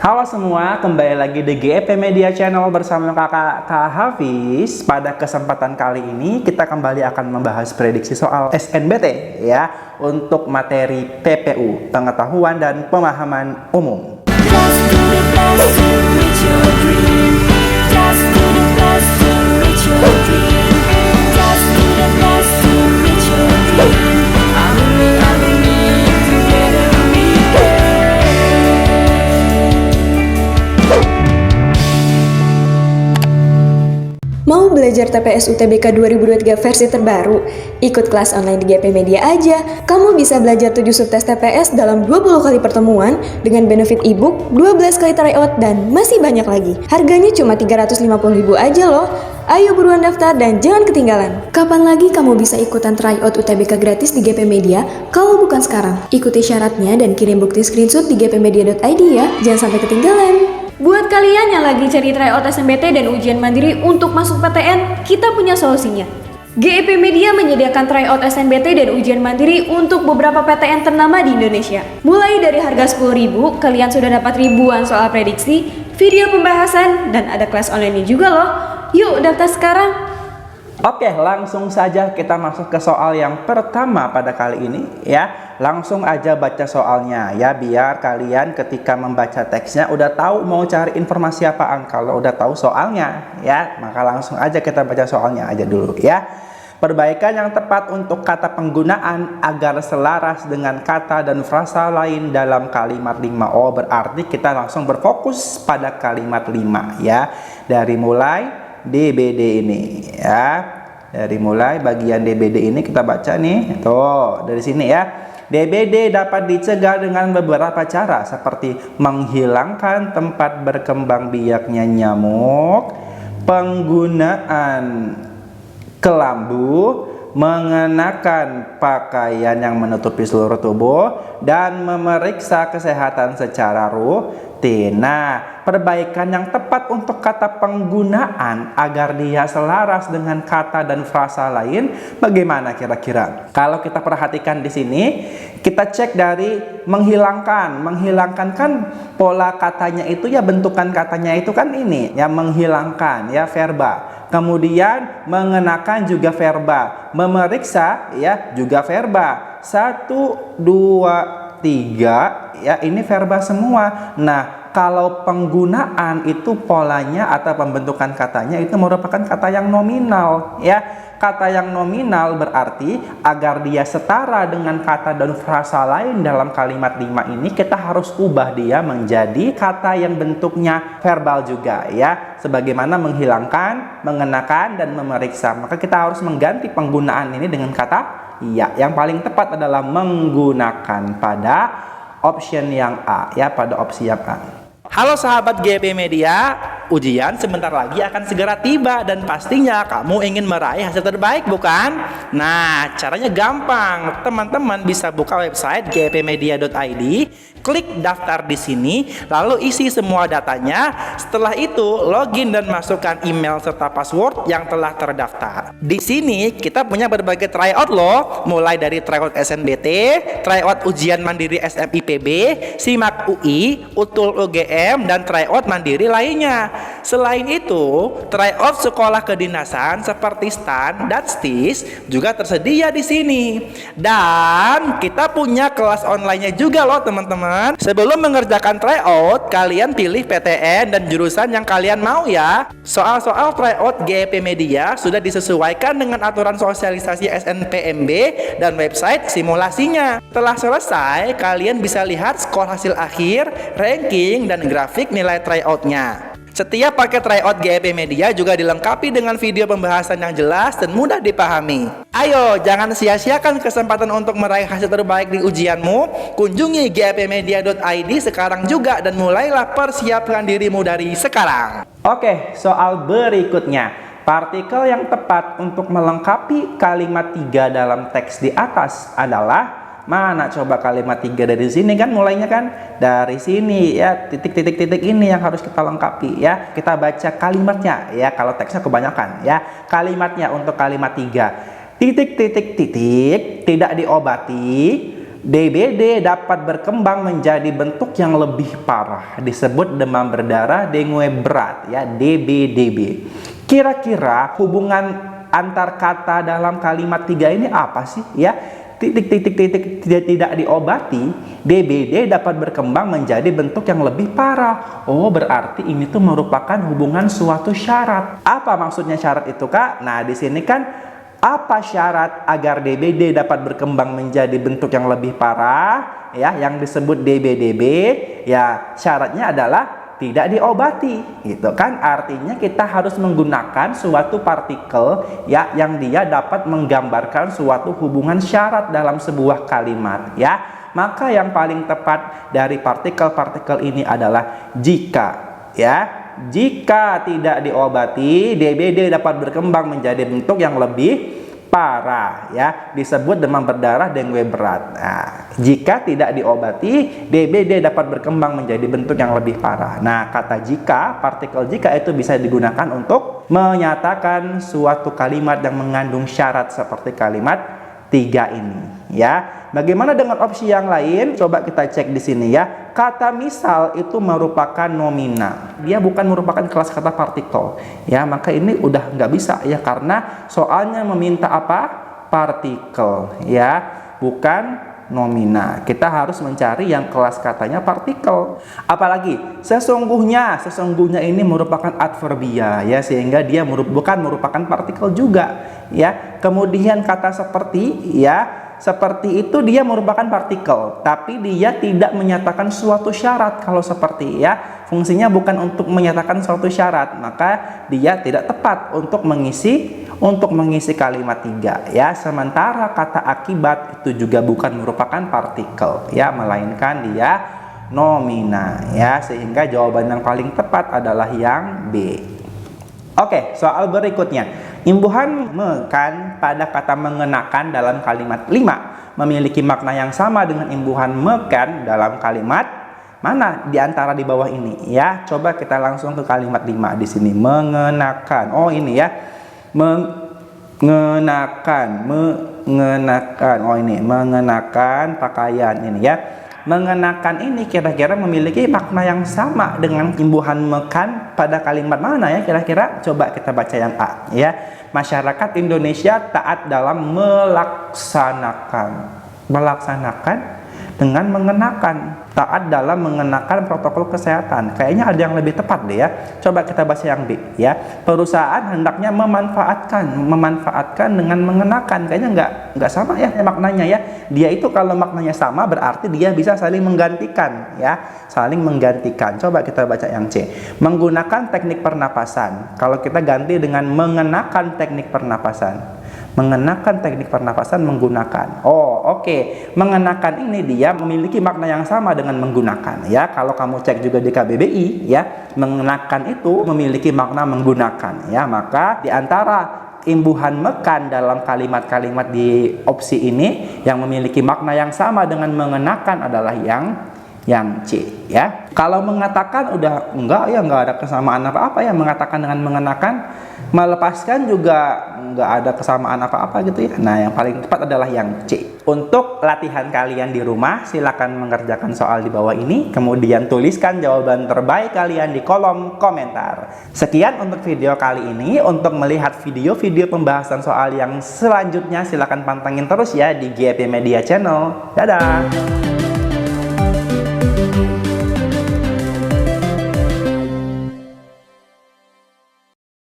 Halo semua, kembali lagi di GEP Media Channel bersama kakak Kak Hafiz. Pada kesempatan kali ini kita kembali akan membahas prediksi soal SNBT ya, untuk materi PPU, pengetahuan dan pemahaman umum. Mau belajar TPS UTBK 2023 versi terbaru? Ikut kelas online di GP Media aja. Kamu bisa belajar 7 subtes TPS dalam 20 kali pertemuan dengan benefit ebook, 12 kali tryout, dan masih banyak lagi. Harganya cuma 350.000 aja loh. Ayo buruan daftar dan jangan ketinggalan. Kapan lagi kamu bisa ikutan tryout UTBK gratis di GP Media kalau bukan sekarang? Ikuti syaratnya dan kirim bukti screenshot di gpmedia.id ya. Jangan sampai ketinggalan. Buat kalian yang lagi cari tryout SNBT dan ujian mandiri untuk masuk PTN, kita punya solusinya. GEP Media menyediakan tryout SNBT dan ujian mandiri untuk beberapa PTN ternama di Indonesia. Mulai dari harga 10.000, kalian sudah dapat ribuan soal prediksi, video pembahasan, dan ada kelas online juga loh. Yuk daftar sekarang. Oke, langsung saja kita masuk ke soal yang pertama pada kali ini ya. Langsung aja baca soalnya ya, biar kalian ketika membaca teksnya udah tahu mau cari informasi apaan. Kalau udah tahu soalnya ya, maka langsung aja kita baca soalnya aja dulu ya. Perbaikan yang tepat untuk kata penggunaan agar selaras dengan kata dan frasa lain dalam kalimat 5O. Berarti kita langsung berfokus pada kalimat 5 ya. Dari mulai DBD ini ya. Dari mulai bagian DBD ini kita baca nih. Tuh, dari sini ya. DBD dapat dicegah dengan beberapa cara seperti menghilangkan tempat berkembang biaknya nyamuk, penggunaan kelambu, mengenakan pakaian yang menutupi seluruh tubuh, dan memeriksa kesehatan secara rutin. Nah, perbaikan yang tepat untuk kata penggunaan agar dia selaras dengan kata dan frasa lain bagaimana kira-kira? Kalau kita perhatikan di sini, kita cek dari menghilangkan. Menghilangkan kan pola katanya itu ya, bentukan katanya itu kan ini ya, menghilangkan ya, verba. Kemudian mengenakan juga verba, memeriksa ya juga verba. 1, 2, 3 ya, ini verba semua. Nah, kalau penggunaan itu polanya atau pembentukan katanya itu merupakan kata yang nominal ya. Kata yang nominal berarti agar dia setara dengan kata dan frasa lain dalam kalimat 5 ini, kita harus ubah dia menjadi kata yang bentuknya verbal juga ya. Sebagaimana menghilangkan, mengenakan, dan memeriksa. Maka kita harus mengganti penggunaan ini dengan kata iya. Yang paling tepat adalah menggunakan pada option yang A ya, pada opsi yang A. Halo sahabat GP Media, ujian sebentar lagi akan segera tiba dan pastinya kamu ingin meraih hasil terbaik bukan? Nah, caranya gampang. Teman-teman bisa buka website gpmedia.id, klik daftar di sini, lalu isi semua datanya. Setelah itu, login dan masukkan email serta password yang telah terdaftar. Di sini kita punya berbagai tryout loh, mulai dari tryout SNBT, tryout ujian mandiri SMIPB, SIMAK UI, UTUL UGM, dan tryout mandiri lainnya. Selain itu, tryout sekolah kedinasan seperti STAN dan STIS juga tersedia di sini. Dan kita punya kelas online-nya juga loh teman-teman. Sebelum mengerjakan tryout, kalian pilih PTN dan jurusan yang kalian mau ya. Soal-soal tryout GEP Media sudah disesuaikan dengan aturan sosialisasi SNPMB dan website simulasinya. Setelah selesai, kalian bisa lihat skor hasil akhir, ranking, dan grafik nilai tryoutnya. Setiap paket tryout GEP Media juga dilengkapi dengan video pembahasan yang jelas dan mudah dipahami. Ayo, jangan sia-siakan kesempatan untuk meraih hasil terbaik di ujianmu. Kunjungi gpmedia.id sekarang juga dan mulailah persiapkan dirimu dari sekarang. Oke, soal berikutnya. Partikel yang tepat untuk melengkapi kalimat 3 dalam teks di atas adalah mana coba kalimat 3 dari sini kan, mulainya kan dari sini ya, titik-titik-titik ini yang harus kita lengkapi ya. Kita baca kalimatnya ya, kalau teksnya kebanyakan ya. Kalimatnya untuk kalimat 3, titik-titik-titik tidak diobati DBD dapat berkembang menjadi bentuk yang lebih parah, disebut demam berdarah dengue berat ya, DBDB. Kira-kira hubungan antar kata dalam kalimat 3 ini apa sih ya? Titik tidak diobati, DBD dapat berkembang menjadi bentuk yang lebih parah. Oh, berarti ini tuh merupakan hubungan suatu syarat. Apa maksudnya syarat itu, Kak? Nah, di sini kan apa syarat agar DBD dapat berkembang menjadi bentuk yang lebih parah ya, yang disebut DBDB? Ya, syaratnya adalah tidak diobati, gitu kan? Artinya kita harus menggunakan suatu partikel ya yang dia dapat menggambarkan suatu hubungan syarat dalam sebuah kalimat ya. Maka yang paling tepat dari partikel-partikel ini adalah jika ya. Jika tidak diobati, DBD dapat berkembang menjadi bentuk yang lebih parah ya, disebut demam berdarah dengue berat. Nah, jika tidak diobati, DBD dapat berkembang menjadi bentuk yang lebih parah. Nah, kata jika, partikel jika itu bisa digunakan untuk menyatakan suatu kalimat yang mengandung syarat seperti kalimat 3 ini ya. Bagaimana dengan opsi yang lain? Coba kita cek di sini ya. Kata misal itu merupakan nomina. Dia bukan merupakan kelas kata partikel. Ya, maka ini udah nggak bisa ya, karena soalnya meminta apa? Partikel ya, bukan nomina. Kita harus mencari yang kelas katanya partikel. Apalagi sesungguhnya ini merupakan adverbia ya, sehingga dia bukan merupakan partikel juga ya. Kemudian kata seperti ya, seperti itu dia merupakan partikel, tapi dia tidak menyatakan suatu syarat. Kalau seperti ya, fungsinya bukan untuk menyatakan suatu syarat, maka dia tidak tepat untuk mengisi kalimat 3 ya. Sementara kata akibat itu juga bukan merupakan partikel ya, melainkan dia nomina ya, sehingga jawaban yang paling tepat adalah yang B. Oke, soal berikutnya. Imbuhan mekan pada kata mengenakan dalam kalimat 5 memiliki makna yang sama dengan imbuhan mekan dalam kalimat mana di antara di bawah ini ya. Coba kita langsung ke kalimat 5 di sini, mengenakan. Oh, ini ya. Mengenakan. Oh, ini mengenakan pakaian ini ya. Mengenakan ini kira-kira memiliki makna yang sama dengan imbuhan mekan pada kalimat mana ya kira-kira? Coba kita baca yang A ya. Masyarakat Indonesia taat dalam melaksanakan dengan mengenakan, taat dalam mengenakan protokol kesehatan. Kayaknya ada yang lebih tepat deh ya. Coba kita baca yang B ya. Perusahaan hendaknya memanfaatkan dengan mengenakan. Kayaknya nggak sama ya maknanya ya. Dia itu kalau maknanya sama berarti dia bisa saling menggantikan ya, saling menggantikan. Coba kita baca yang C. Menggunakan teknik pernapasan. Kalau kita ganti dengan mengenakan teknik pernapasan. Mengenakan teknik pernapasan menggunakan. Oh, oke. Mengenakan ini dia memiliki makna yang sama dengan menggunakan ya. Kalau kamu cek juga di KBBI ya, mengenakan itu memiliki makna menggunakan ya. Maka di antara imbuhan mekan dalam kalimat-kalimat di opsi ini yang memiliki makna yang sama dengan mengenakan adalah yang C ya. Kalau mengatakan udah nggak ada kesamaan apa-apa ya, mengatakan dengan mengenakan. Melepaskan juga nggak ada kesamaan apa-apa gitu ya. Nah, yang paling tepat adalah yang C. Untuk latihan kalian di rumah, silakan mengerjakan soal di bawah ini, kemudian tuliskan jawaban terbaik kalian di kolom komentar. Sekian untuk video kali ini. Untuk melihat video-video pembahasan soal yang selanjutnya, silakan pantengin terus ya di GP Media Channel. Dadah!